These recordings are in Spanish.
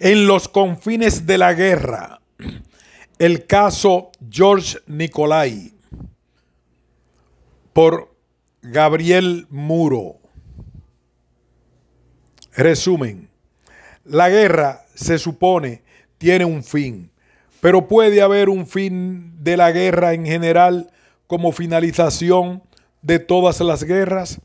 En los confines de la guerra, el caso George Nicolai, por Gabriel Muro. Resumen: la guerra, se supone, tiene un fin, pero puede haber un fin de la guerra en general como finalización de todas las guerras.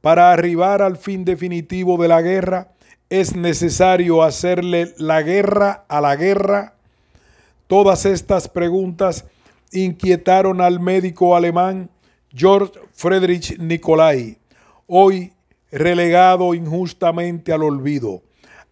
Para arribar al fin definitivo de la guerra, es necesario hacerle la guerra a la guerra. Todas estas preguntas inquietaron al médico alemán Georg Friedrich Nicolai, hoy relegado injustamente al olvido.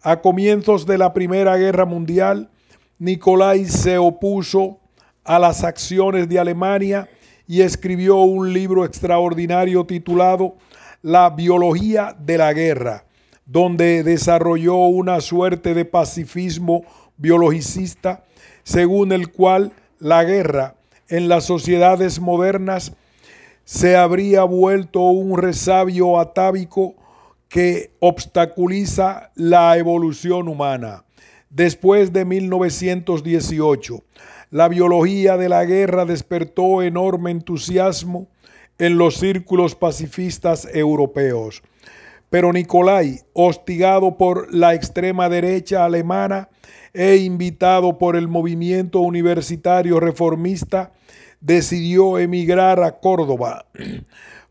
A comienzos de la Primera Guerra Mundial, Nicolai se opuso a las acciones de Alemania y escribió un libro extraordinario titulado La biología de la guerra, donde desarrolló una suerte de pacifismo biologicista, según el cual la guerra en las sociedades modernas se habría vuelto un resabio atávico que obstaculiza la evolución humana. Después de 1918, la biología de la guerra despertó enorme entusiasmo en los círculos pacifistas europeos. Pero Nicolai, hostigado por la extrema derecha alemana e invitado por el movimiento universitario reformista, decidió emigrar a Córdoba,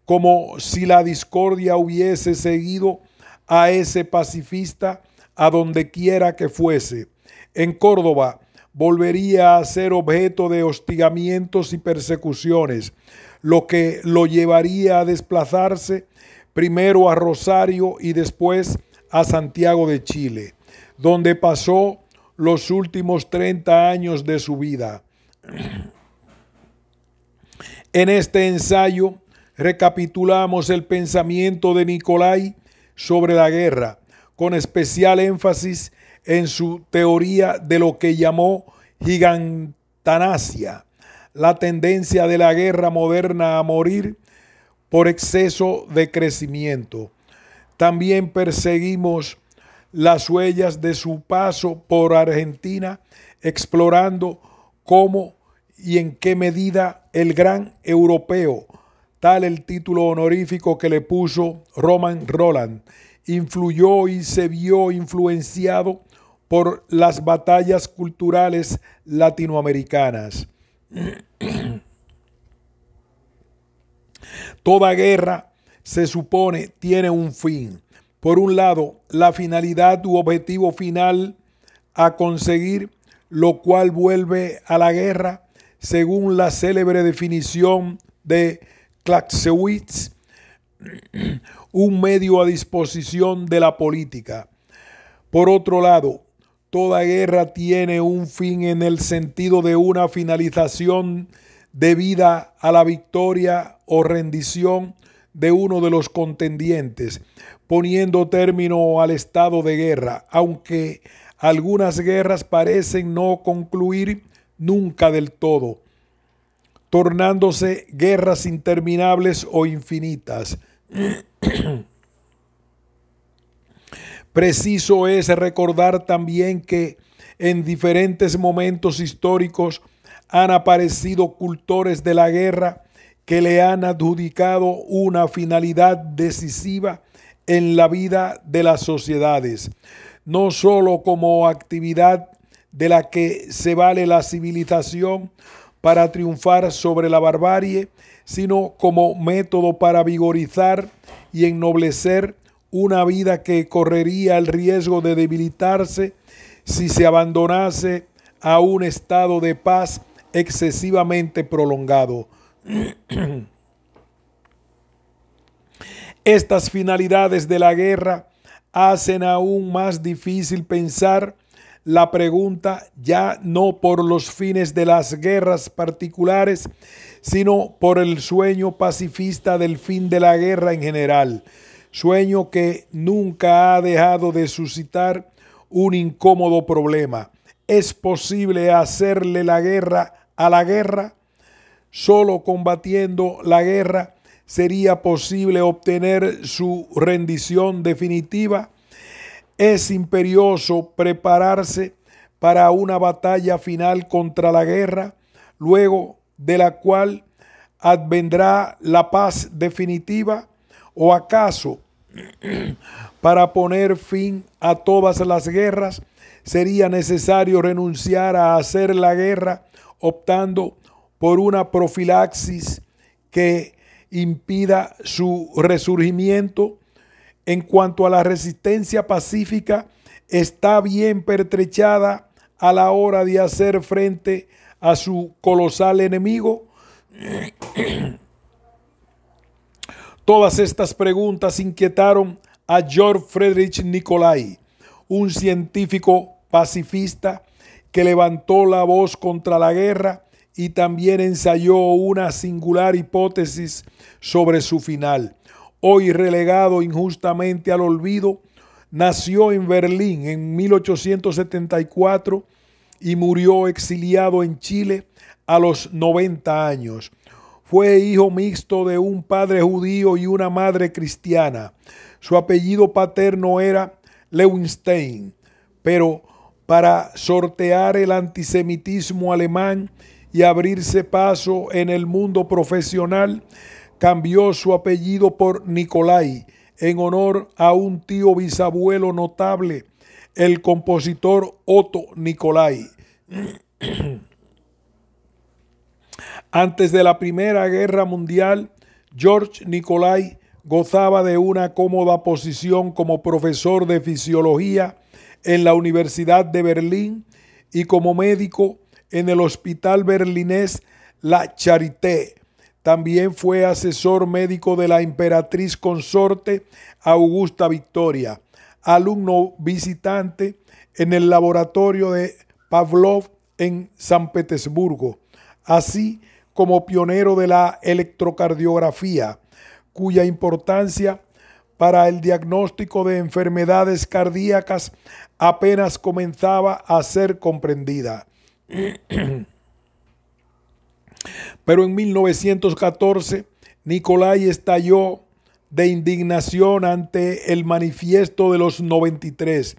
como si la discordia hubiese seguido a ese pacifista a donde quiera que fuese. En Córdoba volvería a ser objeto de hostigamientos y persecuciones, lo que lo llevaría a desplazarse primero a Rosario y después a Santiago de Chile, donde pasó los últimos 30 años de su vida. En este ensayo recapitulamos el pensamiento de Nicolai sobre la guerra, con especial énfasis en su teoría de lo que llamó gigantanasia, la tendencia de la guerra moderna a morir por exceso de crecimiento. También perseguimos las huellas de su paso por Argentina, explorando cómo y en qué medida el gran europeo, tal el título honorífico que le puso Roman Roland, influyó y se vio influenciado por las batallas culturales latinoamericanas. Toda guerra, se supone, tiene un fin. Por un lado, la finalidad u objetivo final a conseguir, lo cual vuelve a la guerra, según la célebre definición de Clausewitz, un medio a disposición de la política. Por otro lado, toda guerra tiene un fin en el sentido de una finalización debida a la victoria o rendición de uno de los contendientes, poniendo término al estado de guerra, aunque algunas guerras parecen no concluir nunca del todo, tornándose guerras interminables o infinitas. Preciso es recordar también que en diferentes momentos históricos han aparecido cultores de la guerra que le han adjudicado una finalidad decisiva en la vida de las sociedades, no solo como actividad de la que se vale la civilización para triunfar sobre la barbarie, sino como método para vigorizar y ennoblecer una vida que correría el riesgo de debilitarse si se abandonase a un estado de paz excesivamente prolongado. Estas finalidades de la guerra hacen aún más difícil pensar la pregunta, ya no por los fines de las guerras particulares, sino por el sueño pacifista del fin de la guerra en general, sueño que nunca ha dejado de suscitar un incómodo problema. ¿Es posible hacerle la guerra a la guerra? Solo combatiendo la guerra sería posible obtener su rendición definitiva. Es imperioso prepararse para una batalla final contra la guerra, luego de la cual advendrá la paz definitiva, o acaso para poner fin a todas las guerras sería necesario renunciar a hacer la guerra optando por una profilaxis que impida su resurgimiento. En cuanto a la resistencia pacífica, está bien pertrechada a la hora de hacer frente a su colosal enemigo. Todas estas preguntas inquietaron a Georg Friedrich Nicolai, un científico pacifista que levantó la voz contra la guerra y también ensayó una singular hipótesis sobre su final. Hoy relegado injustamente al olvido, nació en Berlín en 1874 y murió exiliado en Chile a los 90 años. Fue hijo mixto de un padre judío y una madre cristiana. Su apellido paterno era Leuenstein, pero para sortear el antisemitismo alemán y abrirse paso en el mundo profesional, cambió su apellido por Nicolai en honor a un tío bisabuelo notable, el compositor Otto Nicolai. Antes de la Primera Guerra Mundial, Georg Nicolai gozaba de una cómoda posición como profesor de fisiología en la Universidad de Berlín y como médico en el hospital berlinés La Charité. También fue asesor médico de la emperatriz consorte Augusta Victoria, alumno visitante en el laboratorio de Pavlov en San Petersburgo, así como pionero de la electrocardiografía, cuya importancia para el diagnóstico de enfermedades cardíacas apenas comenzaba a ser comprendida. Pero en 1914, Nicolai estalló de indignación ante el Manifiesto de los 93,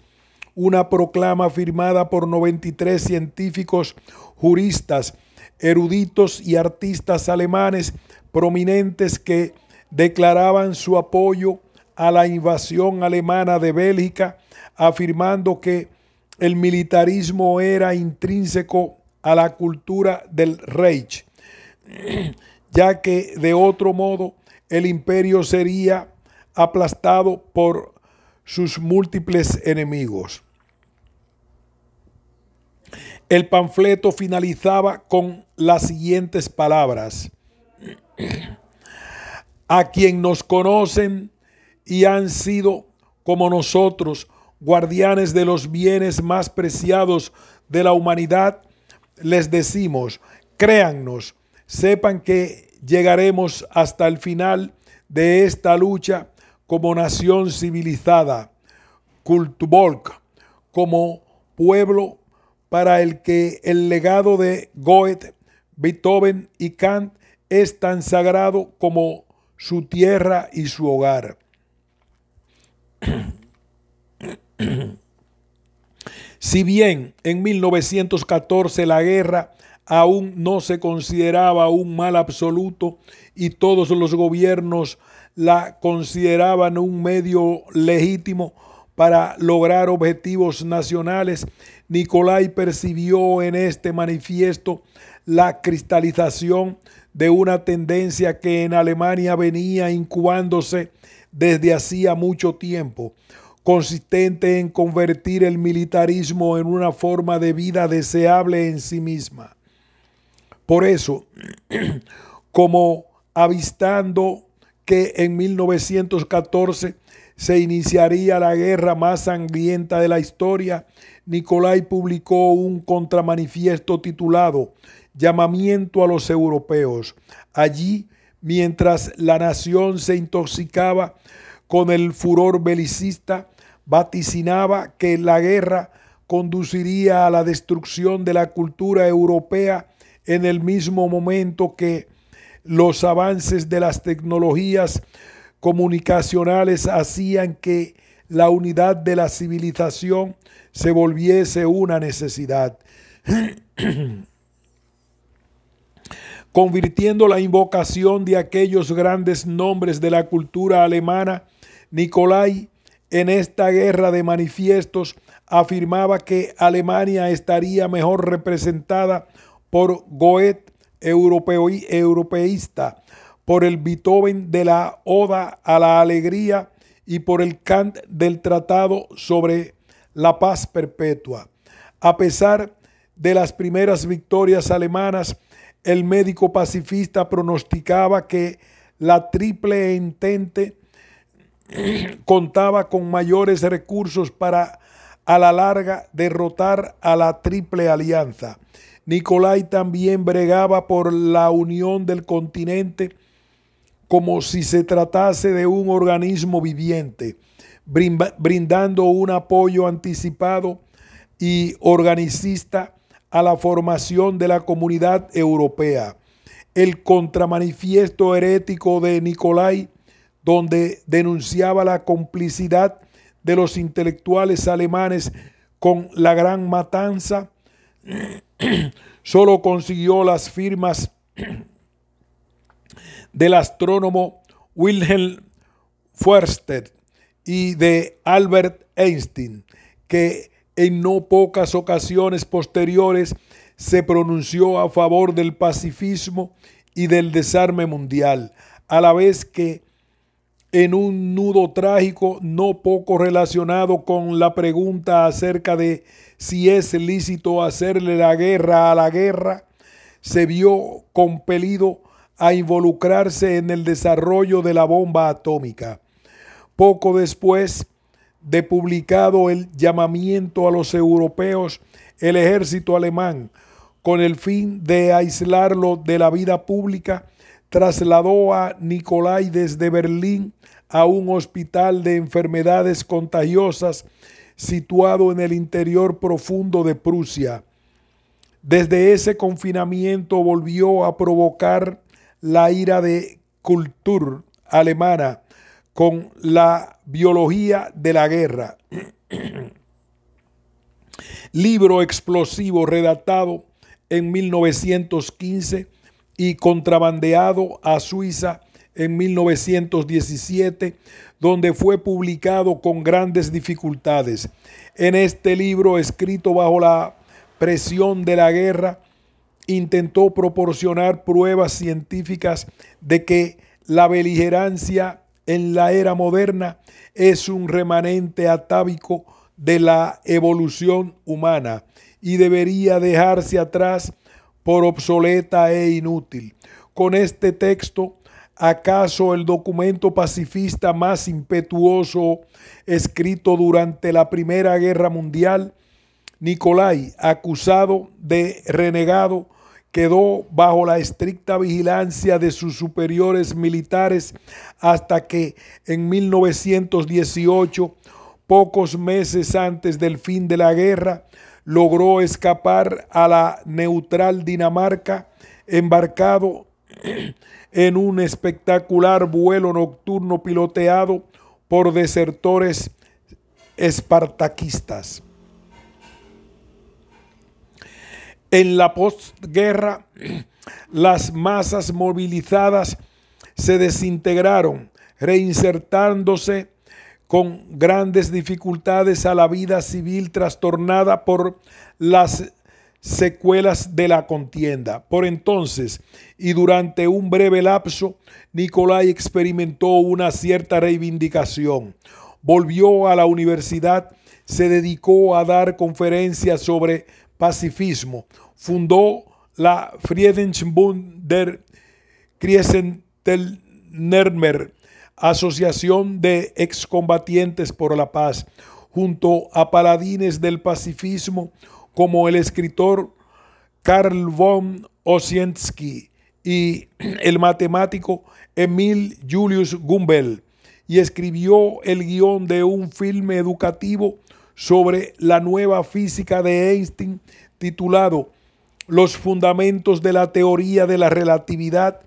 una proclama firmada por 93 científicos, juristas, eruditos y artistas alemanes prominentes que declaraban su apoyo a la invasión alemana de Bélgica, afirmando que el militarismo era intrínseco a la cultura del Reich, ya que de otro modo el imperio sería aplastado por sus múltiples enemigos. El panfleto finalizaba con las siguientes palabras: a quien nos conocen y han sido como nosotros guardianes de los bienes más preciados de la humanidad, les decimos, créannos, sepan que llegaremos hasta el final de esta lucha como nación civilizada, Kulturvolk, como pueblo para el que el legado de Goethe, Beethoven y Kant es tan sagrado como su tierra y su hogar. Si bien en 1914 la guerra aún no se consideraba un mal absoluto y todos los gobiernos la consideraban un medio legítimo para lograr objetivos nacionales, Nicolai percibió en este manifiesto la cristalización de una tendencia que en Alemania venía incubándose desde hacía mucho tiempo, consistente en convertir el militarismo en una forma de vida deseable en sí misma. Por eso, como avistando que en 1914 se iniciaría la guerra más sangrienta de la historia, Nicolai publicó un contramanifiesto titulado Llamamiento a los europeos. Allí, mientras la nación se intoxicaba con el furor belicista, vaticinaba que la guerra conduciría a la destrucción de la cultura europea en el mismo momento que los avances de las tecnologías comunicacionales hacían que la unidad de la civilización se volviese una necesidad. Convirtiendo la invocación de aquellos grandes nombres de la cultura alemana, Nicolai, en esta guerra de manifiestos, afirmaba que Alemania estaría mejor representada por Goethe, europeísta, por el Beethoven de la Oda a la Alegría y por el Kant del Tratado sobre la Paz Perpetua. A pesar de las primeras victorias alemanas, el médico pacifista pronosticaba que la Triple Entente contaba con mayores recursos para a la larga derrotar a la Triple Alianza. Nicolai también bregaba por la unión del continente como si se tratase de un organismo viviente, brindando un apoyo anticipado y organicista a la formación de la comunidad europea. El contramanifiesto herético de Nicolai, donde denunciaba la complicidad de los intelectuales alemanes con la Gran Matanza, solo consiguió las firmas del astrónomo Wilhelm Fürst y de Albert Einstein, que en no pocas ocasiones posteriores se pronunció a favor del pacifismo y del desarme mundial, a la vez que en un nudo trágico no poco relacionado con la pregunta acerca de si es lícito hacerle la guerra a la guerra, se vio compelido a involucrarse en el desarrollo de la bomba atómica. Poco después de publicado el llamamiento a los europeos, el ejército alemán, con el fin de aislarlo de la vida pública, trasladó a Nicolai desde Berlín a un hospital de enfermedades contagiosas situado en el interior profundo de Prusia. Desde ese confinamiento volvió a provocar la ira de Kultur alemana con la biología de la guerra. Libro explosivo redactado en 1915 y contrabandeado a Suiza en 1917, donde fue publicado con grandes dificultades. En este libro, escrito bajo la presión de la guerra, intentó proporcionar pruebas científicas de que la beligerancia en la era moderna es un remanente atávico de la evolución humana y debería dejarse atrás por obsoleta e inútil. Con este texto, acaso el documento pacifista más impetuoso escrito durante la Primera Guerra Mundial, Nicolai, acusado de renegado, quedó bajo la estricta vigilancia de sus superiores militares hasta que en 1918, pocos meses antes del fin de la guerra, logró escapar a la neutral Dinamarca, embarcado en un espectacular vuelo nocturno piloteado por desertores espartaquistas. En la postguerra, las masas movilizadas se desintegraron, reinsertándose con grandes dificultades a la vida civil trastornada por las secuelas de la contienda. Por entonces, y durante un breve lapso, Nicolai experimentó una cierta reivindicación. Volvió a la universidad, se dedicó a dar conferencias sobre pacifismo, fundó la Friedensbund der Krisenteilnehmer, asociación de excombatientes por la paz, junto a paladines del pacifismo como el escritor Karl von Ossietzky y el matemático Emil Julius Gumbel, y escribió el guión de un filme educativo sobre la nueva física de Einstein titulado Los fundamentos de la teoría de la relatividad,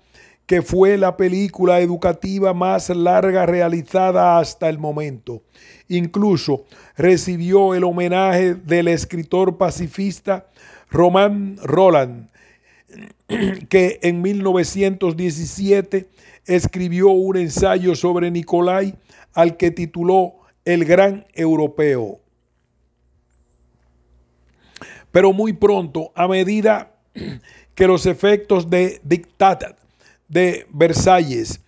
que fue la película educativa más larga realizada hasta el momento. Incluso recibió el homenaje del escritor pacifista Romain Rolland, que en 1917 escribió un ensayo sobre Nicolai al que tituló El Gran Europeo. Pero muy pronto, a medida que los efectos de Dictat de Versalles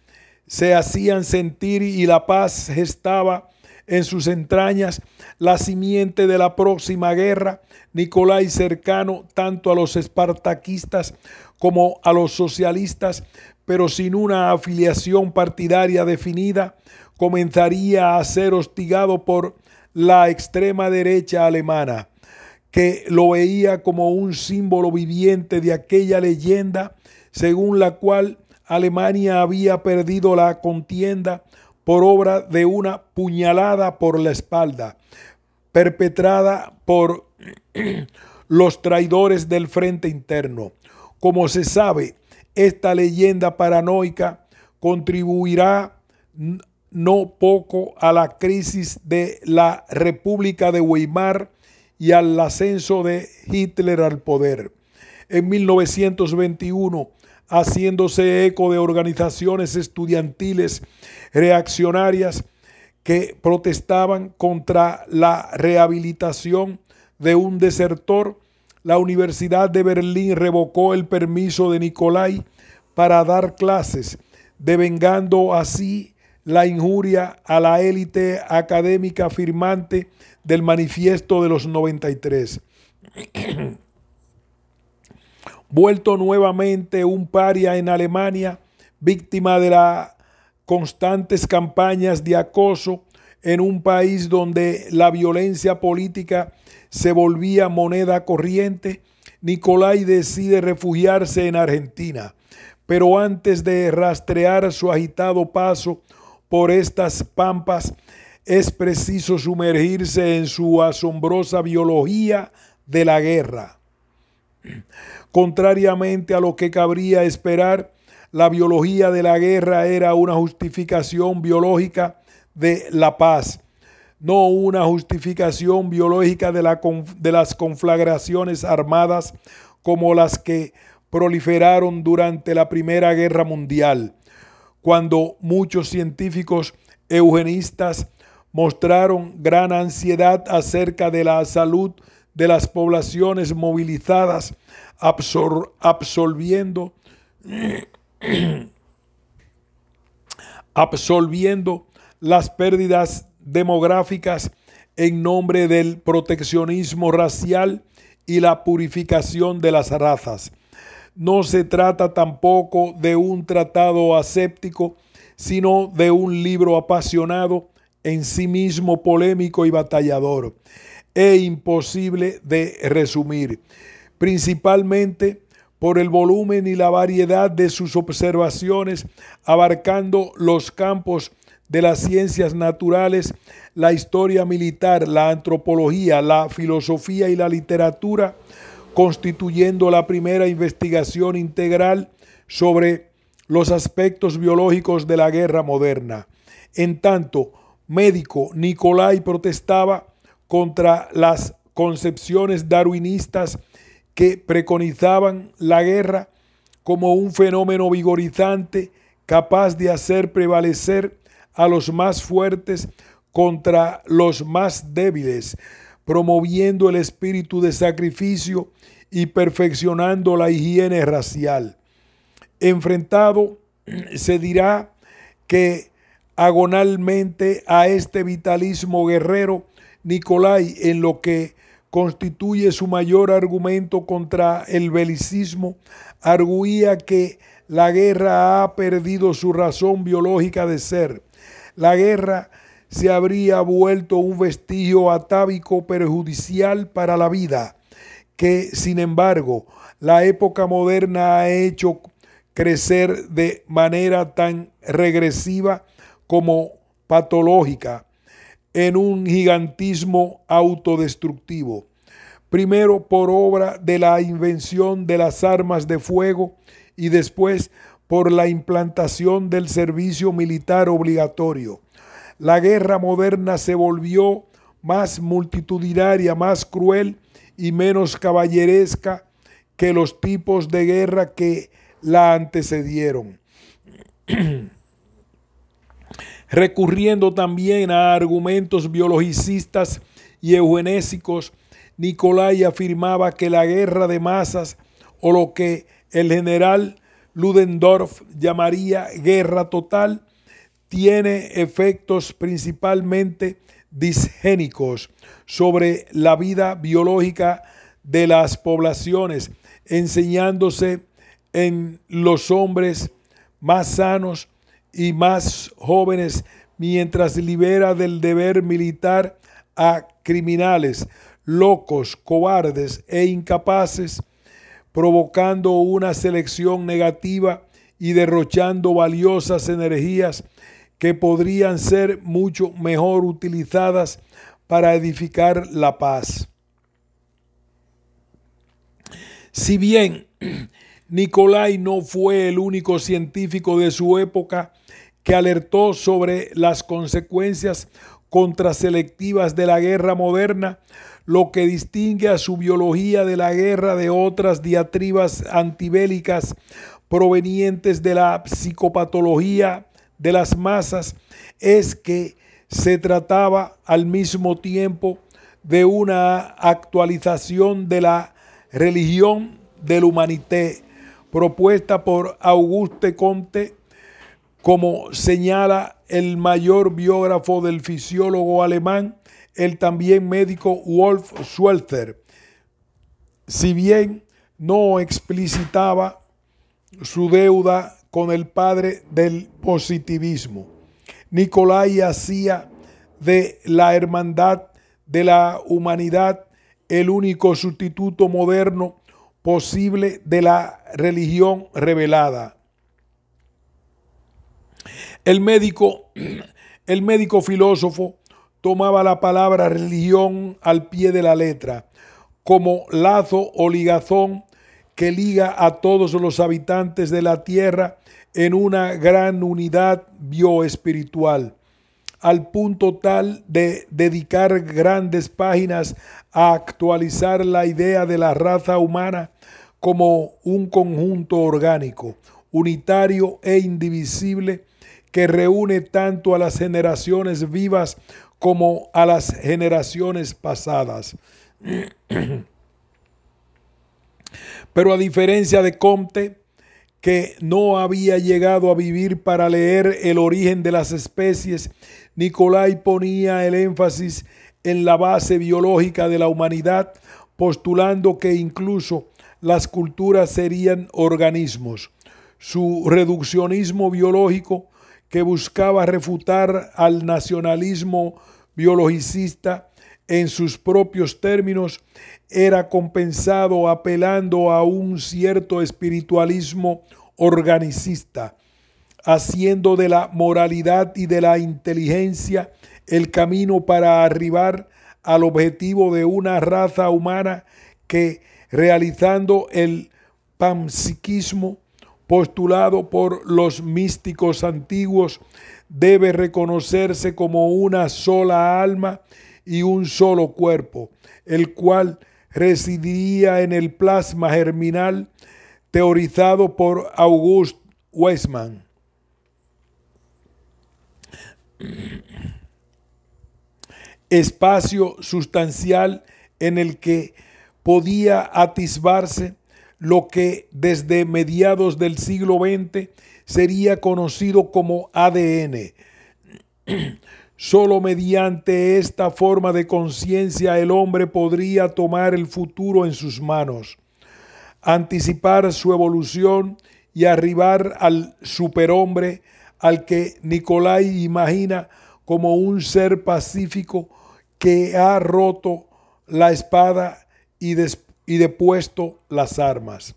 se hacían sentir y la paz gestaba en sus entrañas la simiente de la próxima guerra, Nicolai, cercano tanto a los espartaquistas como a los socialistas, pero sin una afiliación partidaria definida, comenzaría a ser hostigado por la extrema derecha alemana, que lo veía como un símbolo viviente de aquella leyenda según la cual Alemania había perdido la contienda por obra de una puñalada por la espalda, perpetrada por los traidores del frente interno. Como se sabe, esta leyenda paranoica contribuirá no poco a la crisis de la República de Weimar y al ascenso de Hitler al poder. En 1921, haciéndose eco de organizaciones estudiantiles reaccionarias que protestaban contra la rehabilitación de un desertor, la Universidad de Berlín revocó el permiso de Nicolai para dar clases, devengando así la injuria a la élite académica firmante del Manifiesto de los 93. Vuelto nuevamente un paria en Alemania, víctima de las constantes campañas de acoso en un país donde la violencia política se volvía moneda corriente, Nicolai decide refugiarse en Argentina. Pero antes de rastrear su agitado paso por estas pampas, es preciso sumergirse en su asombrosa biología de la guerra. Contrariamente a lo que cabría esperar, la biología de la guerra era una justificación biológica de la paz, no una justificación biológica de las conflagraciones armadas como las que proliferaron durante la Primera Guerra Mundial, cuando muchos científicos eugenistas mostraron gran ansiedad acerca de la salud de las poblaciones movilizadas, absolviendo las pérdidas demográficas en nombre del proteccionismo racial y la purificación de las razas. No se trata tampoco de un tratado aséptico, sino de un libro apasionado, en sí mismo polémico y batallador, e imposible de resumir, principalmente por el volumen y la variedad de sus observaciones, abarcando los campos de las ciencias naturales, la historia militar, la antropología, la filosofía y la literatura, constituyendo la primera investigación integral sobre los aspectos biológicos de la guerra moderna. En tanto, médico, Nicolai protestaba contra las concepciones darwinistas que preconizaban la guerra como un fenómeno vigorizante capaz de hacer prevalecer a los más fuertes contra los más débiles, promoviendo el espíritu de sacrificio y perfeccionando la higiene racial. Enfrentado, se dirá que agonalmente a este vitalismo guerrero, Nicolai, en lo que constituye su mayor argumento contra el belicismo, arguía que la guerra ha perdido su razón biológica de ser. La guerra se habría vuelto un vestigio atávico perjudicial para la vida, que, sin embargo, la época moderna ha hecho crecer de manera tan regresiva como patológica, en un gigantismo autodestructivo. Primero por obra de la invención de las armas de fuego y después por la implantación del servicio militar obligatorio. La guerra moderna se volvió más multitudinaria, más cruel y menos caballeresca que los tipos de guerra que la antecedieron. Recurriendo también a argumentos biologicistas y eugenésicos, Nicolai afirmaba que la guerra de masas, o lo que el general Ludendorff llamaría guerra total, tiene efectos principalmente disgénicos sobre la vida biológica de las poblaciones, enseñándose en los hombres más sanos y más jóvenes, mientras libera del deber militar a criminales, locos, cobardes e incapaces, provocando una selección negativa y derrochando valiosas energías que podrían ser mucho mejor utilizadas para edificar la paz. Si bien Nicolai no fue el único científico de su época que alertó sobre las consecuencias contraselectivas de la guerra moderna, lo que distingue a su biología de la guerra de otras diatribas antibélicas provenientes de la psicopatología de las masas es que se trataba al mismo tiempo de una actualización de la religión de la humanité propuesta por Auguste Comte, como señala el mayor biógrafo del fisiólogo alemán, el también médico Wolf Schweitzer. Si bien no explicitaba su deuda con el padre del positivismo, Nicolai hacía de la hermandad de la humanidad el único sustituto moderno posible de la religión revelada. El médico filósofo tomaba la palabra religión al pie de la letra, como lazo o ligazón que liga a todos los habitantes de la tierra en una gran unidad bioespiritual, al punto tal de dedicar grandes páginas a actualizar la idea de la raza humana como un conjunto orgánico, unitario e indivisible, que reúne tanto a las generaciones vivas como a las generaciones pasadas. Pero a diferencia de Comte, que no había llegado a vivir para leer el origen de las especies, Nicolai ponía el énfasis en la base biológica de la humanidad, postulando que incluso las culturas serían organismos. Su reduccionismo biológico, que buscaba refutar al nacionalismo biologicista en sus propios términos, era compensado apelando a un cierto espiritualismo organicista, haciendo de la moralidad y de la inteligencia el camino para arribar al objetivo de una raza humana que, realizando el panpsiquismo postulado por los místicos antiguos, debe reconocerse como una sola alma y un solo cuerpo, el cual residiría en el plasma germinal teorizado por August Weismann. Espacio sustancial en el que podía atisbarse lo que desde mediados del siglo XX sería conocido como ADN. Solo mediante esta forma de conciencia el hombre podría tomar el futuro en sus manos, anticipar su evolución y arribar al superhombre al que Nicolai imagina como un ser pacífico que ha roto la espada y depuesto las armas.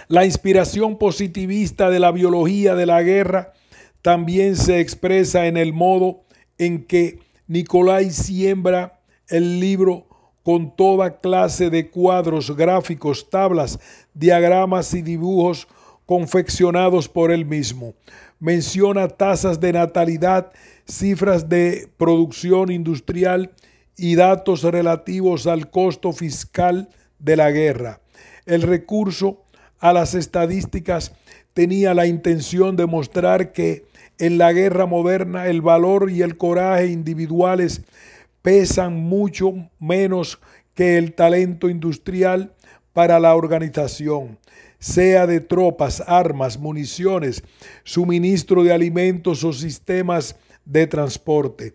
La inspiración positivista de la biología de la guerra también se expresa en el modo en que Nicolai siembra el libro con toda clase de cuadros, gráficos, tablas, diagramas y dibujos confeccionados por él mismo. Menciona tasas de natalidad, cifras de producción industrial y datos relativos al costo fiscal de la guerra. El recurso a las estadísticas tenía la intención de mostrar que en la guerra moderna el valor y el coraje individuales pesan mucho menos que el talento industrial para la organización, sea de tropas, armas, municiones, suministro de alimentos o sistemas de transporte.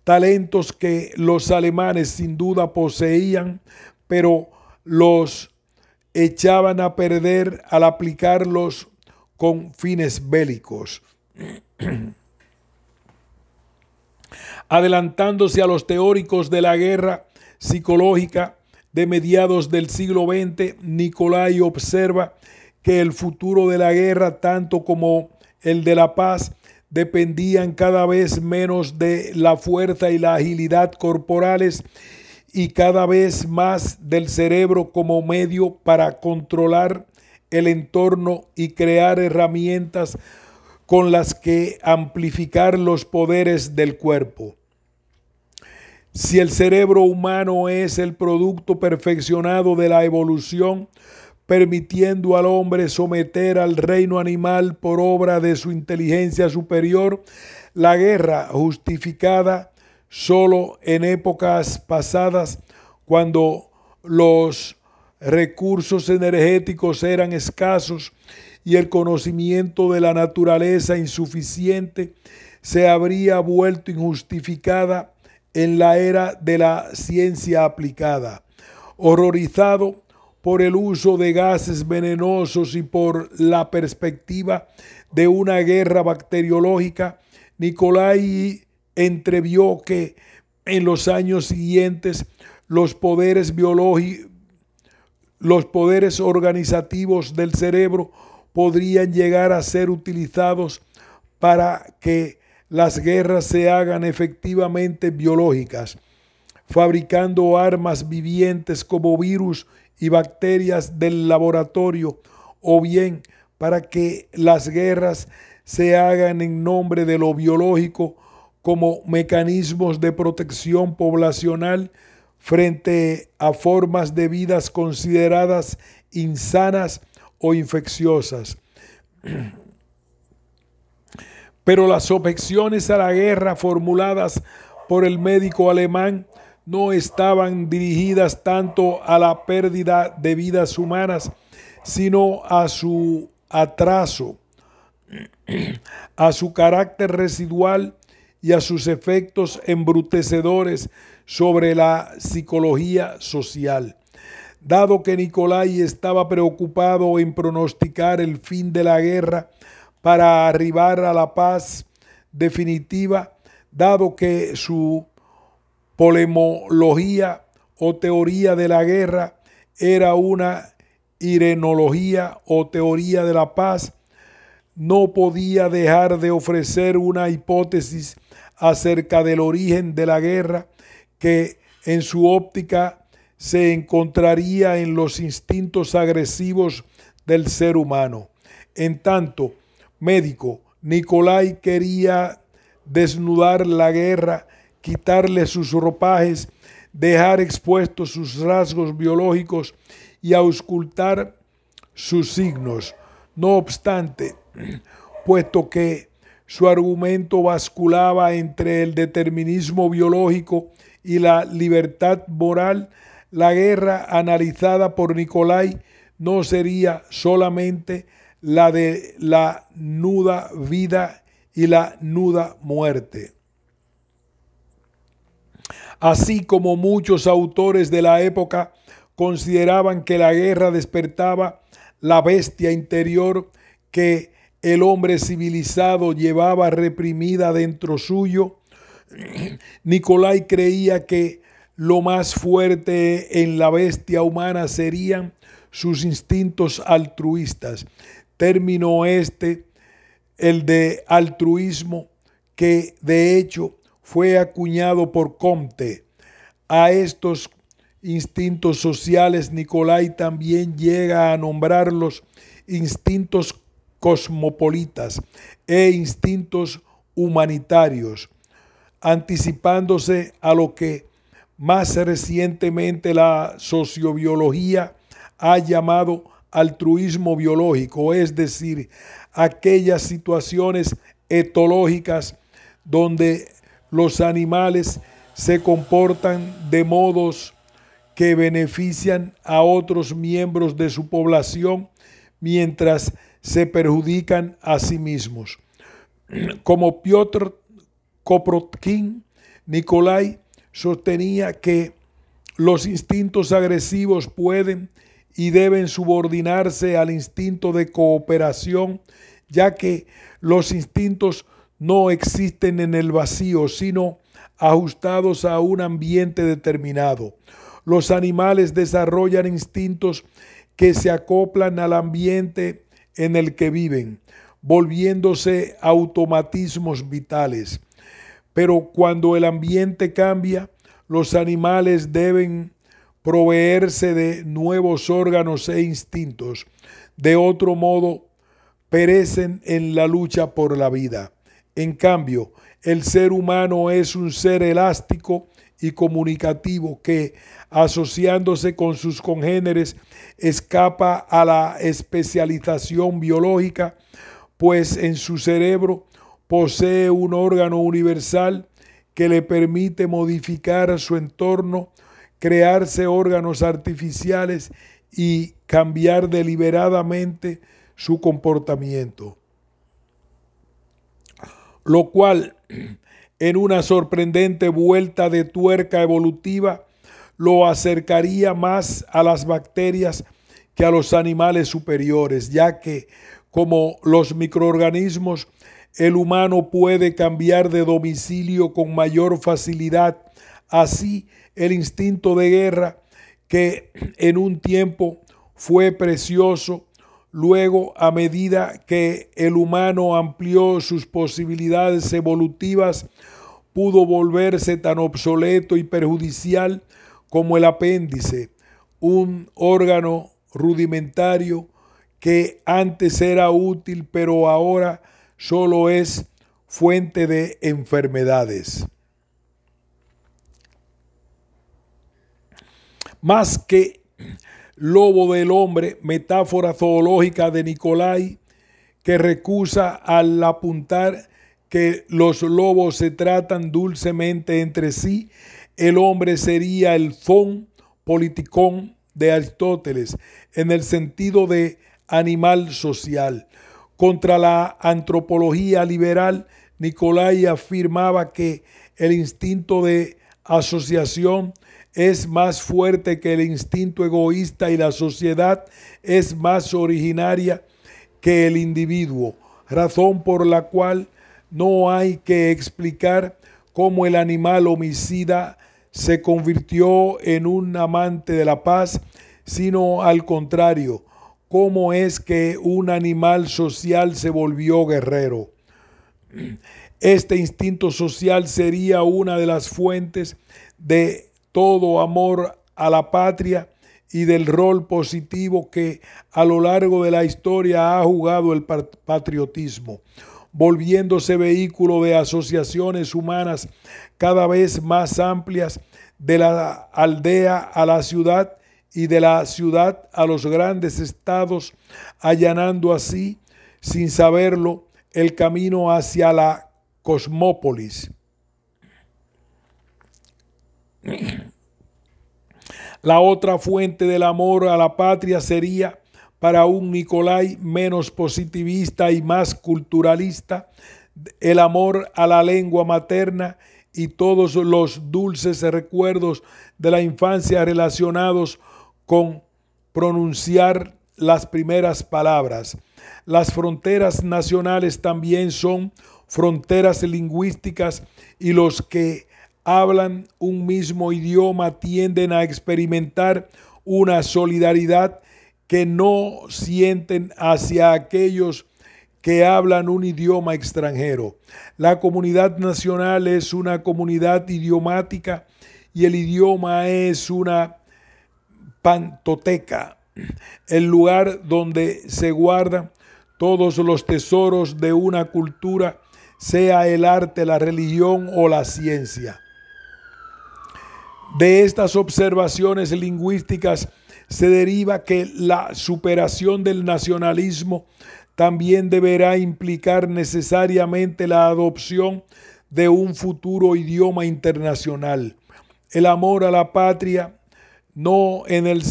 Talentos que los alemanes sin duda poseían, pero los echaban a perder al aplicarlos con fines bélicos. Adelantándose a los teóricos de la guerra psicológica de mediados del siglo XX, Nicolai observa que el futuro de la guerra, tanto como el de la paz, dependían cada vez menos de la fuerza y la agilidad corporales y cada vez más del cerebro como medio para controlar el entorno y crear herramientas con las que amplificar los poderes del cuerpo. Si el cerebro humano es el producto perfeccionado de la evolución, permitiendo al hombre someter al reino animal por obra de su inteligencia superior, la guerra justificada solo en épocas pasadas, cuando los recursos energéticos eran escasos y el conocimiento de la naturaleza insuficiente, se habría vuelto injustificada en la era de la ciencia aplicada. Horrorizado por el uso de gases venenosos y por la perspectiva de una guerra bacteriológica, Nicolai entrevió que en los años siguientes los poderes organizativos del cerebro podrían llegar a ser utilizados para que las guerras se hagan efectivamente biológicas, fabricando armas vivientes como virus y bacterias del laboratorio, o bien para que las guerras se hagan en nombre de lo biológico como mecanismos de protección poblacional frente a formas de vidas consideradas insanas o infecciosas. Pero las objeciones a la guerra formuladas por el médico alemán no estaban dirigidas tanto a la pérdida de vidas humanas, sino a su atraso, a su carácter residual y a sus efectos embrutecedores sobre la psicología social. Dado que Nicolai estaba preocupado en pronosticar el fin de la guerra para arribar a la paz definitiva, dado que su polemología o teoría de la guerra era una irenología o teoría de la paz, no podía dejar de ofrecer una hipótesis acerca del origen de la guerra que en su óptica se encontraría en los instintos agresivos del ser humano. En tanto médico, Nicolai quería desnudar la guerra, quitarle sus ropajes, dejar expuestos sus rasgos biológicos y auscultar sus signos. No obstante, puesto que su argumento basculaba entre el determinismo biológico y la libertad moral, la guerra analizada por Nicolai no sería solamente la de la nuda vida y la nuda muerte. Así como muchos autores de la época consideraban que la guerra despertaba la bestia interior que el hombre civilizado llevaba reprimida dentro suyo, Nicolai creía que lo más fuerte en la bestia humana serían sus instintos altruistas. Término el de altruismo, que de hecho fue acuñado por Comte. A estos instintos sociales, Nicolai también llega a nombrarlos instintos cosmopolitas e instintos humanitarios, anticipándose a lo que más recientemente la sociobiología ha llamado altruismo biológico, es decir, aquellas situaciones etológicas donde los animales se comportan de modos que benefician a otros miembros de su población mientras se perjudican a sí mismos. Como Piotr Kropotkin, Nicolai sostenía que los instintos agresivos pueden y deben subordinarse al instinto de cooperación, ya que los instintos no existen en el vacío, sino ajustados a un ambiente determinado. Los animales desarrollan instintos que se acoplan al ambiente en el que viven, volviéndose automatismos vitales. Pero cuando el ambiente cambia, los animales deben proveerse de nuevos órganos e instintos. De otro modo, perecen en la lucha por la vida. En cambio, el ser humano es un ser elástico y comunicativo que, asociándose con sus congéneres, escapa a la especialización biológica, pues en su cerebro posee un órgano universal que le permite modificar su entorno, crearse órganos artificiales y cambiar deliberadamente su comportamiento. Lo cual, en una sorprendente vuelta de tuerca evolutiva, lo acercaría más a las bacterias que a los animales superiores, ya que, como los microorganismos, el humano puede cambiar de domicilio con mayor facilidad. Así, el instinto de guerra, que en un tiempo fue precioso, luego, a medida que el humano amplió sus posibilidades evolutivas, pudo volverse tan obsoleto y perjudicial como el apéndice, un órgano rudimentario que antes era útil, pero ahora solo es fuente de enfermedades. Más que lobo del hombre, metáfora zoológica de Nicolai, que recusa al apuntar que los lobos se tratan dulcemente entre sí, el hombre sería el zoon politikon de Aristóteles, en el sentido de animal social. Contra la antropología liberal, Nicolai afirmaba que el instinto de asociación es más fuerte que el instinto egoísta y la sociedad es más originaria que el individuo, razón por la cual no hay que explicar cómo el animal homicida se convirtió en un amante de la paz, sino al contrario, cómo es que un animal social se volvió guerrero. Este instinto social sería una de las fuentes de todo amor a la patria y del rol positivo que a lo largo de la historia ha jugado el patriotismo, volviéndose vehículo de asociaciones humanas cada vez más amplias, de la aldea a la ciudad y de la ciudad a los grandes estados, allanando así, sin saberlo, el camino hacia la cosmópolis. La otra fuente del amor a la patria sería, para un Nicolai menos positivista y más culturalista, el amor a la lengua materna y todos los dulces recuerdos de la infancia relacionados con pronunciar las primeras palabras. Las fronteras nacionales también son fronteras lingüísticas y los que hablan un mismo idioma tienden a experimentar una solidaridad que no sienten hacia aquellos que hablan un idioma extranjero. La comunidad nacional es una comunidad idiomática y el idioma es una Pantoteca, el lugar donde se guardan todos los tesoros de una cultura, sea el arte, la religión o la ciencia. De estas observaciones lingüísticas se deriva que la superación del nacionalismo también deberá implicar necesariamente la adopción de un futuro idioma internacional. El amor a la patria no en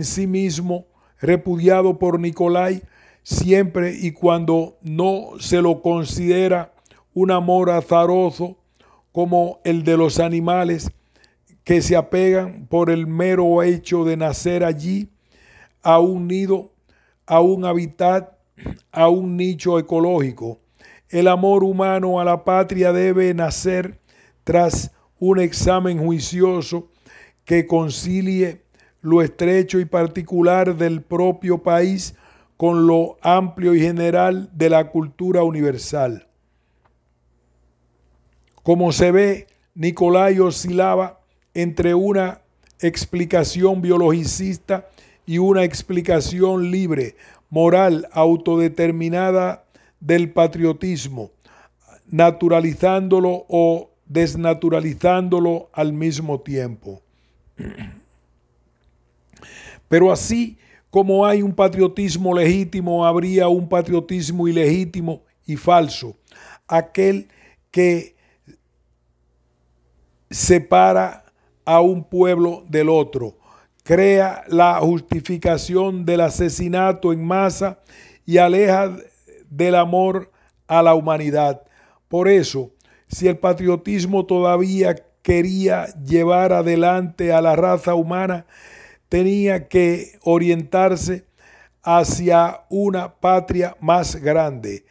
sí mismo, repudiado por Nicolai, siempre y cuando no se lo considera un amor azaroso como el de los animales que se apegan por el mero hecho de nacer allí, a un nido, a un hábitat, a un nicho ecológico. El amor humano a la patria debe nacer tras un examen juicioso que concilie lo estrecho y particular del propio país con lo amplio y general de la cultura universal. Como se ve, Nicolai oscilaba entre una explicación biologicista y una explicación libre, moral, autodeterminada del patriotismo, naturalizándolo o desnaturalizándolo al mismo tiempo. Pero así como hay un patriotismo legítimo, habría un patriotismo ilegítimo y falso, aquel que separa a un pueblo del otro, crea la justificación del asesinato en masa y aleja del amor a la humanidad. Por eso, si el patriotismo todavía quería llevar adelante a la raza humana, tenía que orientarse hacia una patria más grande,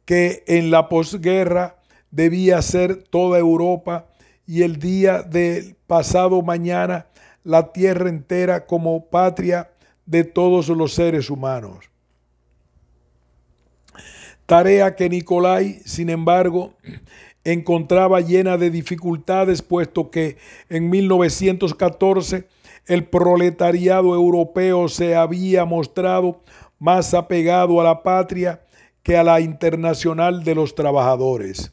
que en la posguerra debía ser toda Europa y el día del pasado mañana la tierra entera como patria de todos los seres humanos. Tarea que Nicolai, sin embargo, encontraba llena de dificultades, puesto que en 1914 el proletariado europeo se había mostrado más apegado a la patria que a la Internacional de los Trabajadores.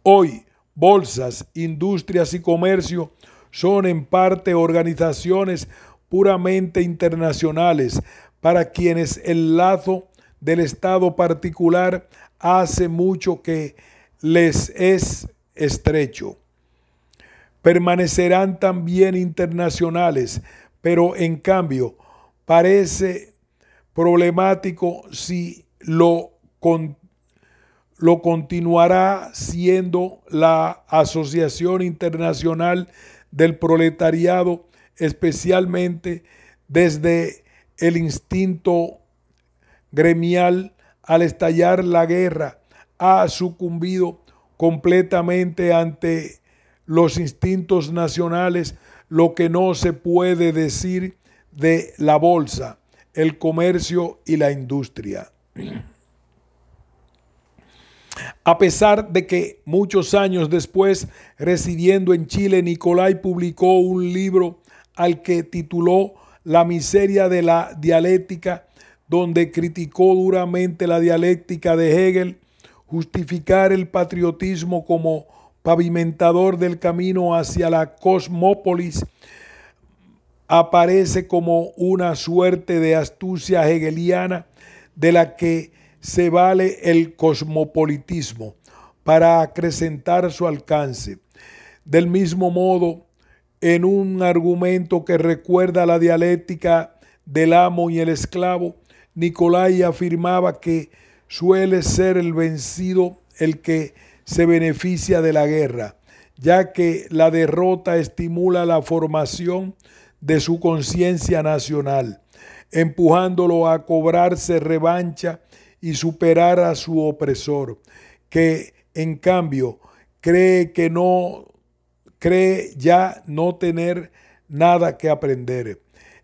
Hoy, bolsas, industrias y comercio son en parte organizaciones puramente internacionales para quienes el lazo del Estado particular hace mucho que les es estrecho. Permanecerán también internacionales, pero en cambio parece problemático si lo continuará siendo la Asociación Internacional del Proletariado, especialmente desde el instinto gremial al estallar la guerra, ha sucumbido completamente ante los instintos nacionales, lo que no se puede decir de la bolsa, el comercio y la industria. A pesar de que muchos años después, residiendo en Chile, Nicolai publicó un libro al que tituló La miseria de la dialéctica, donde criticó duramente la dialéctica de Hegel, justificar el patriotismo como pavimentador del camino hacia la cosmópolis aparece como una suerte de astucia hegeliana de la que se vale el cosmopolitismo para acrecentar su alcance. Del mismo modo, en un argumento que recuerda la dialéctica del amo y el esclavo, Nicolai afirmaba que suele ser el vencido el que se beneficia de la guerra, ya que la derrota estimula la formación de su conciencia nacional, empujándolo a cobrarse revancha y superar a su opresor, que en cambio cree ya no tener nada que aprender.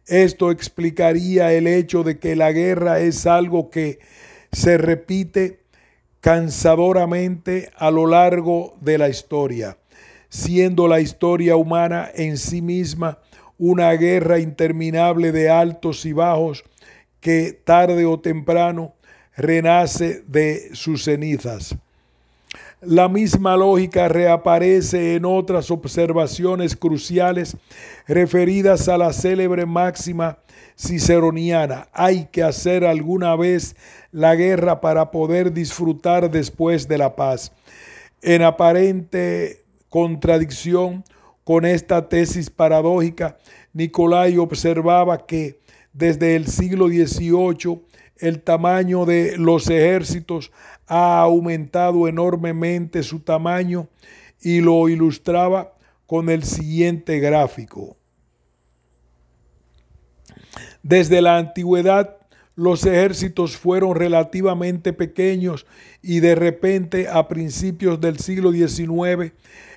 Esto explicaría el hecho de que la guerra es algo que se repite cansadoramente a lo largo de la historia. siendo la historia humana en sí misma una guerra interminable de altos y bajos que tarde o temprano renace de sus cenizas. La misma lógica reaparece en otras observaciones cruciales referidas a la célebre máxima ciceroniana: hay que hacer alguna vez la guerra para poder disfrutar después de la paz. En aparente contradicción con esta tesis paradójica, Nicolai observaba que desde el siglo XVIII el tamaño de los ejércitos ha aumentado enormemente su tamaño, y lo ilustraba con el siguiente gráfico. Desde la antigüedad, los ejércitos fueron relativamente pequeños y de repente a principios del siglo XIX,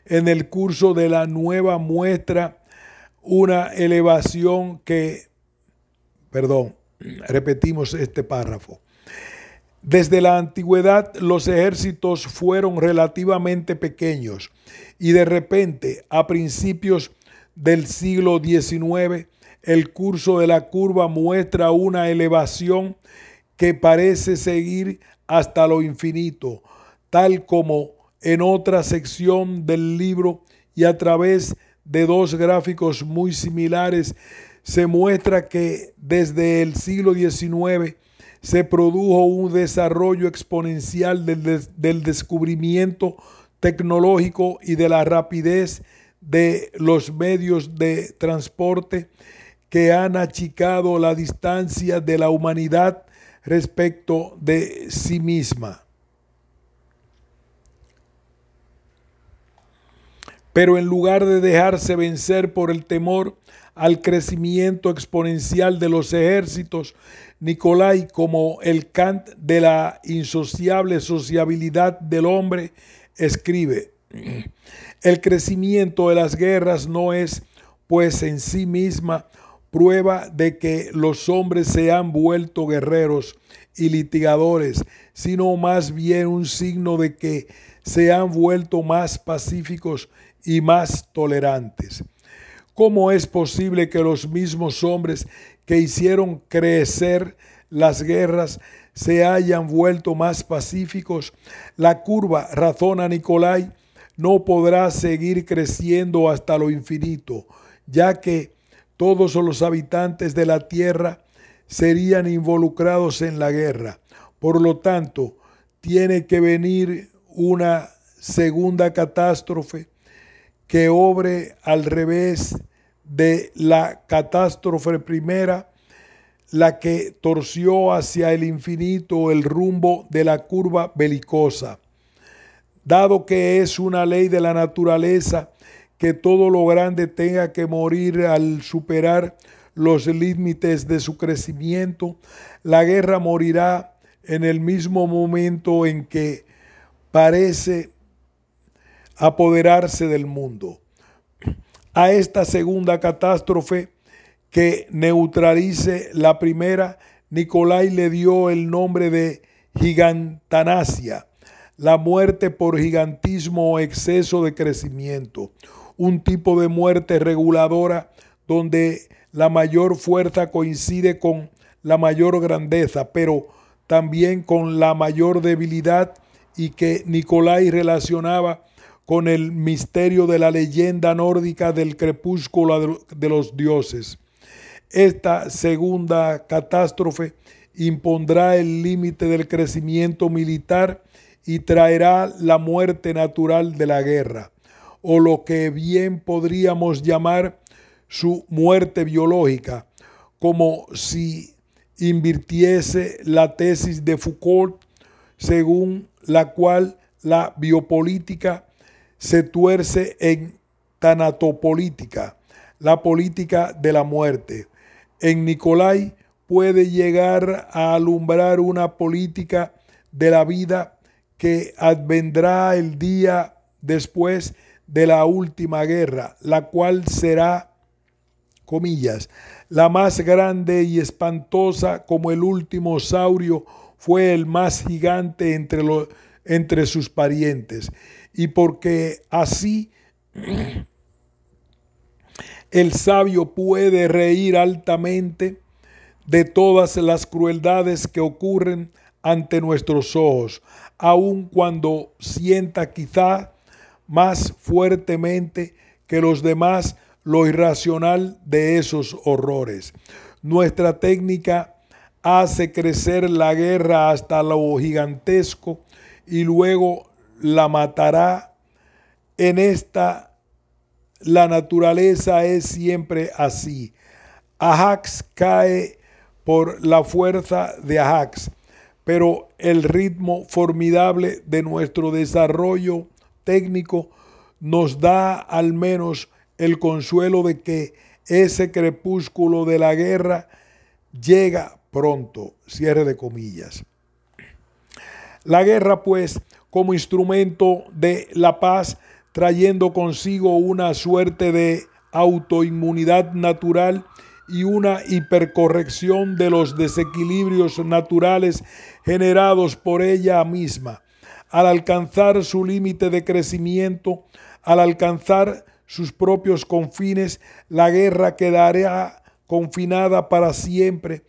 en el curso de la nueva muestra una elevación que, repetimos este párrafo. Desde la antigüedad los ejércitos fueron relativamente pequeños y de repente a principios del siglo XIX el curso de la curva muestra una elevación que parece seguir hasta lo infinito, tal como en otra sección del libro y a través de dos gráficos muy similares se muestra que desde el siglo XIX se produjo un desarrollo exponencial del descubrimiento tecnológico y de la rapidez de los medios de transporte que han achicado la distancia de la humanidad respecto de sí misma. Pero en lugar de dejarse vencer por el temor al crecimiento exponencial de los ejércitos, Nicolai, como el Kant de la insociable sociabilidad del hombre, escribe: el crecimiento de las guerras no es, pues, en sí misma prueba de que los hombres se han vuelto guerreros y litigadores, sino más bien un signo de que se han vuelto más pacíficos y más tolerantes. ¿Cómo es posible que los mismos hombres que hicieron crecer las guerras se hayan vuelto más pacíficos? La curva, razona Nicolai, no podrá seguir creciendo hasta lo infinito, ya que todos los habitantes de la tierra serían involucrados en la guerra. Por lo tanto, tiene que venir una segunda catástrofe que obre al revés de la catástrofe primera, la que torció hacia el infinito el rumbo de la curva belicosa. Dado que es una ley de la naturaleza que todo lo grande tenga que morir al superar los límites de su crecimiento, la guerra morirá en el mismo momento en que parece apoderarse del mundo. A esta segunda catástrofe, que neutralice la primera, Nicolai le dio el nombre de gigantanasia, la muerte por gigantismo o exceso de crecimiento, un tipo de muerte reguladora donde la mayor fuerza coincide con la mayor grandeza, pero también con la mayor debilidad, y que Nicolai relacionaba con el misterio de la leyenda nórdica del crepúsculo de los dioses. Esta segunda catástrofe impondrá el límite del crecimiento militar y traerá la muerte natural de la guerra, o lo que bien podríamos llamar su muerte biológica, como si invirtiese la tesis de Foucault, según la cual la biopolítica se tuerce en tanatopolítica, la política de la muerte. En Nicolai puede llegar a alumbrar una política de la vida que advendrá el día después de la última guerra, la cual será, comillas, la más grande y espantosa, como el último saurio fue el más gigante entre sus parientes, y porque así El sabio puede reír altamente de todas las crueldades que ocurren ante nuestros ojos, aun cuando sienta quizá más fuertemente que los demás lo irracional de esos horrores. Nuestra técnica hace crecer la guerra hasta lo gigantesco y luego la matará. En esta, la naturaleza es siempre así. Ajax cae por la fuerza de Ajax, pero el ritmo formidable de nuestro desarrollo técnico nos da al menos el consuelo de que ese crepúsculo de la guerra llega pronto. Cierre de comillas. La guerra, pues, como instrumento de la paz, trayendo consigo una suerte de autoinmunidad natural y una hipercorrección de los desequilibrios naturales generados por ella misma. Al alcanzar su límite de crecimiento, al alcanzar sus propios confines, la guerra quedará confinada para siempre,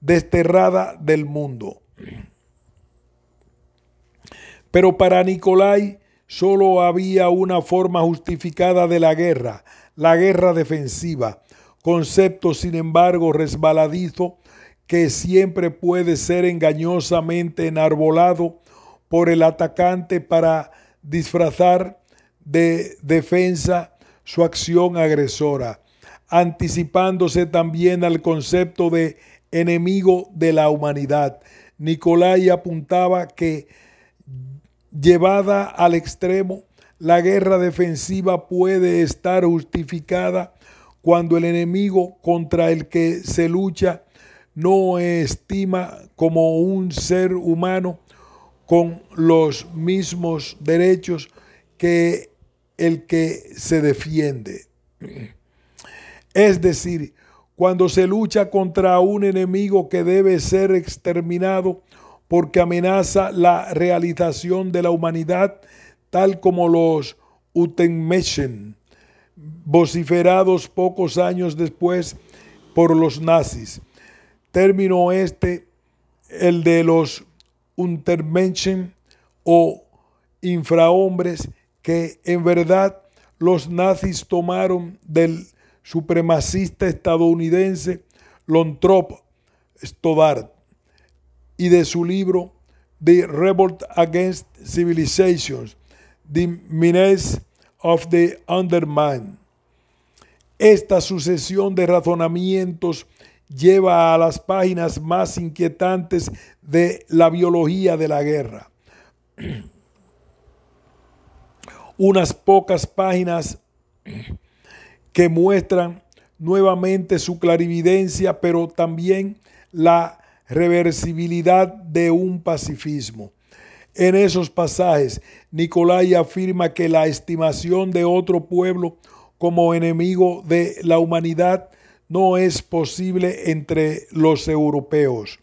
desterrada del mundo. Pero para Nicolai solo había una forma justificada de la guerra defensiva, concepto sin embargo resbaladizo que siempre puede ser engañosamente enarbolado por el atacante para disfrazar de defensa su acción agresora, anticipándose también al concepto de enemigo de la humanidad. Nicolai apuntaba que, llevada al extremo, la guerra defensiva puede estar justificada cuando el enemigo contra el que se lucha no estima como un ser humano con los mismos derechos que el que se defiende. Es decir, cuando se lucha contra un enemigo que debe ser exterminado porque amenaza la realización de la humanidad, tal como los Utenmenschen, vociferados pocos años después por los nazis. Término este, el de los Untermenschen o infrahombres, que en verdad los nazis tomaron del supremacista estadounidense Lothrop Stoddard y de su libro The Revolt Against Civilizations, The Menace of the Underman. Esta sucesión de razonamientos lleva a las páginas más inquietantes de la biología de la guerra. Unas pocas páginas que muestran nuevamente su clarividencia, pero también la reversibilidad de un pacifismo. En esos pasajes, Nicolai afirma que la estimación de otro pueblo como enemigo de la humanidad no es posible entre los europeos,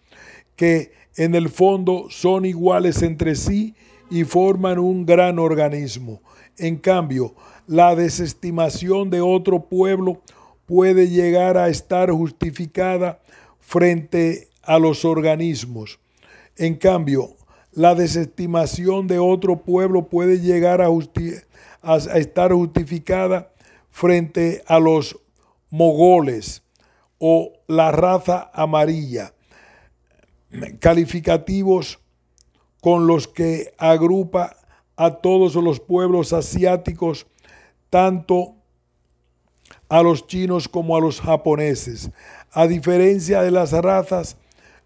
que en el fondo son iguales entre sí y forman un gran organismo. En cambio, la desestimación de otro pueblo puede llegar a estar justificada frente a los organismos. En cambio, la desestimación de otro pueblo puede llegar a estar justificada frente a los mogoles o la raza amarilla, calificativos con los que agrupa a todos los pueblos asiáticos, tanto a los chinos como a los japoneses. A diferencia de las razas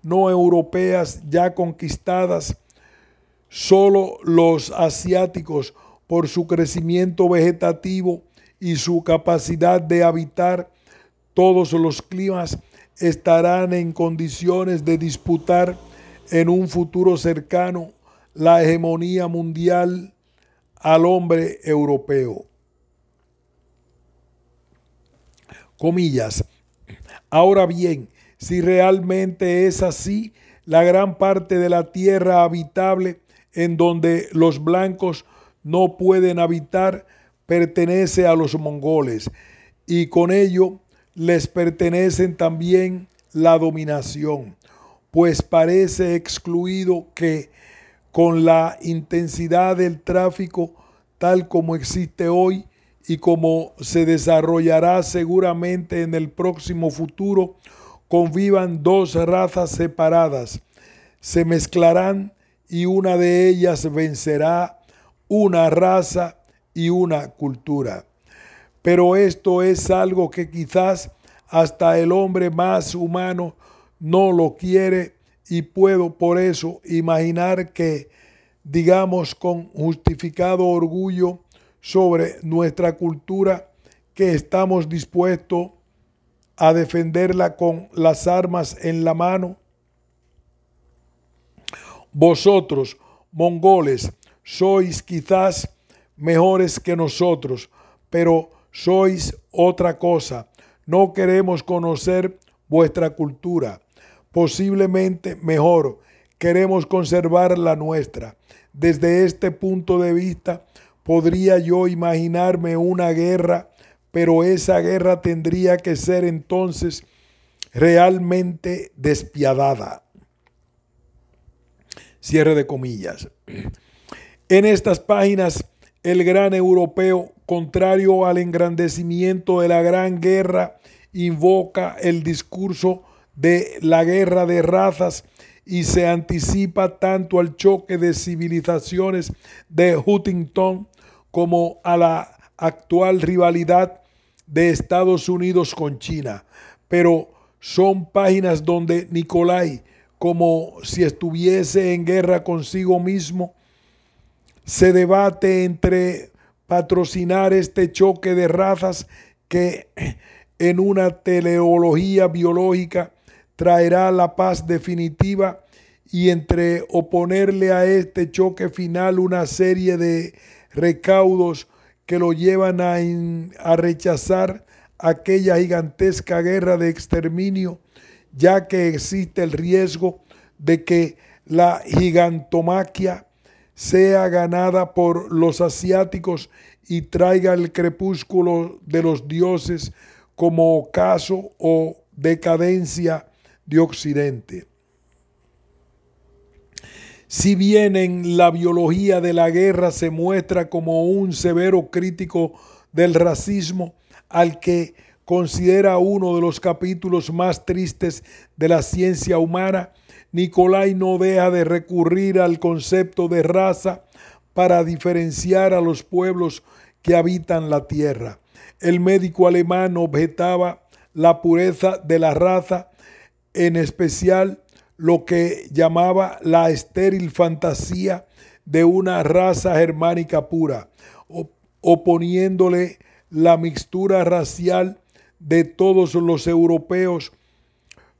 no europeas ya conquistadas, solo los asiáticos, por su crecimiento vegetativo y su capacidad de habitar todos los climas, estarán en condiciones de disputar en un futuro cercano la hegemonía mundial al hombre europeo. Comillas. Ahora bien, si realmente es así, la gran parte de la tierra habitable en donde los blancos no pueden habitar pertenece a los mongoles y con ello les pertenecen también la dominación, pues parece excluido que con la intensidad del tráfico tal como existe hoy y como se desarrollará seguramente en el próximo futuro, convivan dos razas separadas, se mezclarán y una de ellas vencerá una raza y una cultura. Pero esto es algo que quizás hasta el hombre más humano no lo quiere y puedo por eso imaginar que, digamos con justificado orgullo sobre nuestra cultura, que estamos dispuestos a defenderla con las armas en la mano. Vosotros, mongoles, sois quizás mejores que nosotros, pero sois otra cosa. No queremos conocer vuestra cultura. Posiblemente mejor, queremos conservar la nuestra. Desde este punto de vista, podría yo imaginarme una guerra, pero esa guerra tendría que ser entonces realmente despiadada. Cierre de comillas. En estas páginas, el gran europeo, contrario al engrandecimiento de la gran guerra, invoca el discurso de la guerra de razas y se anticipa tanto al choque de civilizaciones de Huntington como a la actual rivalidad de Estados Unidos con China. Pero son páginas donde Nicolai, como si estuviese en guerra consigo mismo, se debate entre patrocinar este choque de razas que en una teleología biológica traerá la paz definitiva y entre oponerle a este choque final una serie de recaudos que lo llevan a rechazar aquella gigantesca guerra de exterminio, ya que existe el riesgo de que la gigantomaquia sea ganada por los asiáticos y traiga el crepúsculo de los dioses como ocaso o decadencia de Occidente. Si bien en la biología de la guerra se muestra como un severo crítico del racismo, al que considera uno de los capítulos más tristes de la ciencia humana, Nicolai no deja de recurrir al concepto de raza para diferenciar a los pueblos que habitan la tierra. El médico alemán objetaba la pureza de la raza, en especial lo que llamaba la estéril fantasía de una raza germánica pura, oponiéndole la mixtura racial de todos los europeos,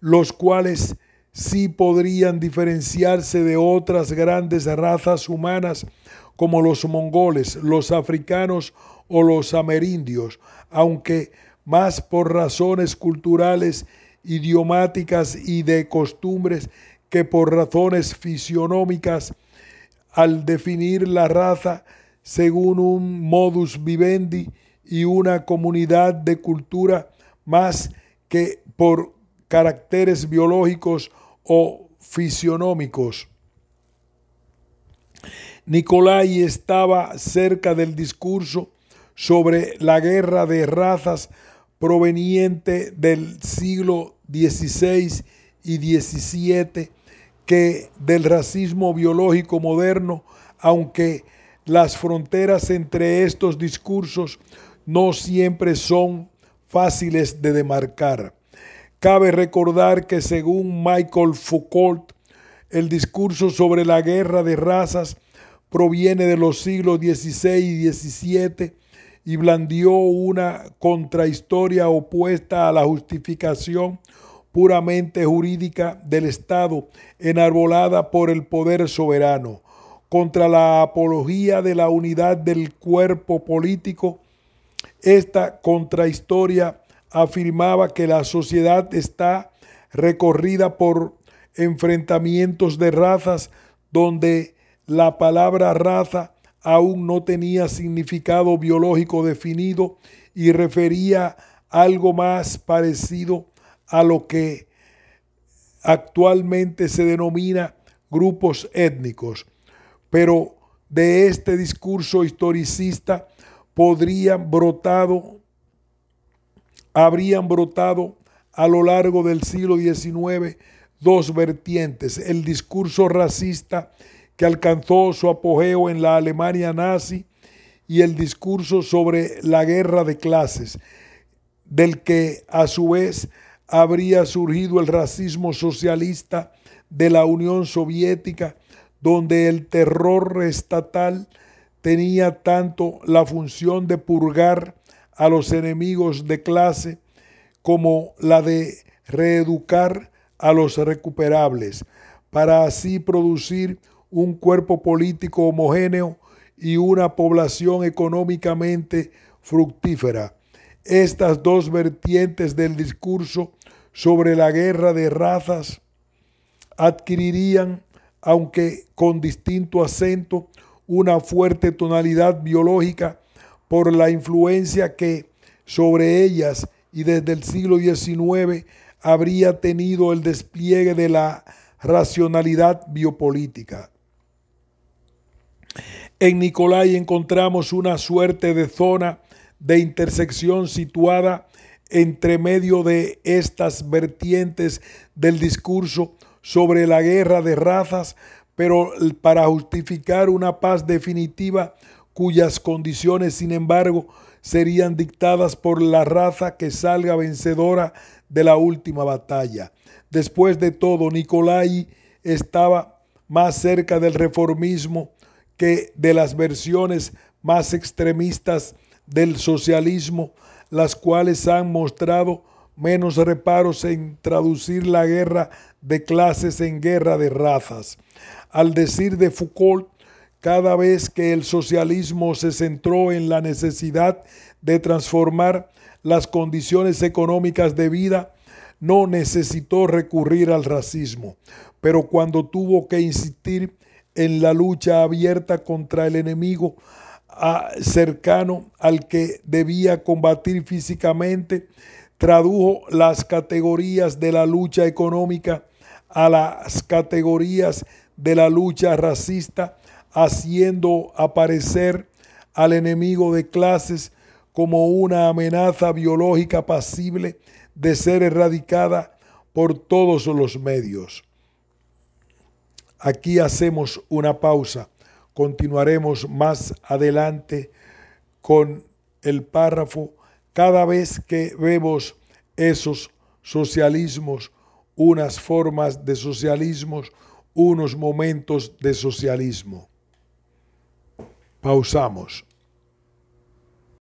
los cuales sí podrían diferenciarse de otras grandes razas humanas como los mongoles, los africanos o los amerindios, aunque más por razones culturales, idiomáticas y de costumbres que por razones fisionómicas, al definir la raza según un modus vivendi y una comunidad de cultura más que por caracteres biológicos o fisionómicos. Nicolai estaba cerca del discurso sobre la guerra de razas proveniente del siglo XVI y XVII que del racismo biológico moderno, aunque las fronteras entre estos discursos no siempre son fáciles de demarcar. Cabe recordar que según Michael Foucault, el discurso sobre la guerra de razas proviene de los siglos XVI y XVII y blandió una contrahistoria opuesta a la justificación puramente jurídica del Estado, enarbolada por el poder soberano, contra la apología de la unidad del cuerpo político. Esta contrahistoria afirmaba que la sociedad está recorrida por enfrentamientos de razas donde la palabra raza aún no tenía significado biológico definido y refería algo más parecido a lo que actualmente se denomina grupos étnicos. Pero de este discurso historicista habrían brotado a lo largo del siglo XIX dos vertientes: el discurso racista, que alcanzó su apogeo en la Alemania nazi, y el discurso sobre la guerra de clases, del que a su vez habría surgido el racismo socialista de la Unión Soviética, donde el terror estatal tenía tanto la función de purgar a los enemigos de clase como la de reeducar a los recuperables, para así producir un cuerpo político homogéneo y una población económicamente fructífera. Estas dos vertientes del discurso sobre la guerra de razas adquirirían, aunque con distinto acento, una fuerte tonalidad biológica por la influencia que sobre ellas y desde el siglo XIX habría tenido el despliegue de la racionalidad biopolítica. En Nicolai encontramos una suerte de zona de intersección situada entre medio de estas vertientes del discurso sobre la guerra de razas, pero para justificar una paz definitiva cuyas condiciones, sin embargo, serían dictadas por la raza que salga vencedora de la última batalla. Después de todo, Nicolai estaba más cerca del reformismo que de las versiones más extremistas del socialismo, las cuales han mostrado menos reparos en traducir la guerra de clases en guerra de razas. Al decir de Foucault, cada vez que el socialismo se centró en la necesidad de transformar las condiciones económicas de vida, no necesitó recurrir al racismo, pero cuando tuvo que insistir en la lucha abierta contra el enemigo cercano al que debía combatir físicamente, tradujo las categorías de la lucha económica a las categorías de la lucha racista, haciendo aparecer al enemigo de clases como una amenaza biológica pasible de ser erradicada por todos los medios. Aquí hacemos una pausa. Continuaremos más adelante con el párrafo. Cada vez que vemos esos socialismos, unas formas de socialismos, unos momentos de socialismo. Pausamos.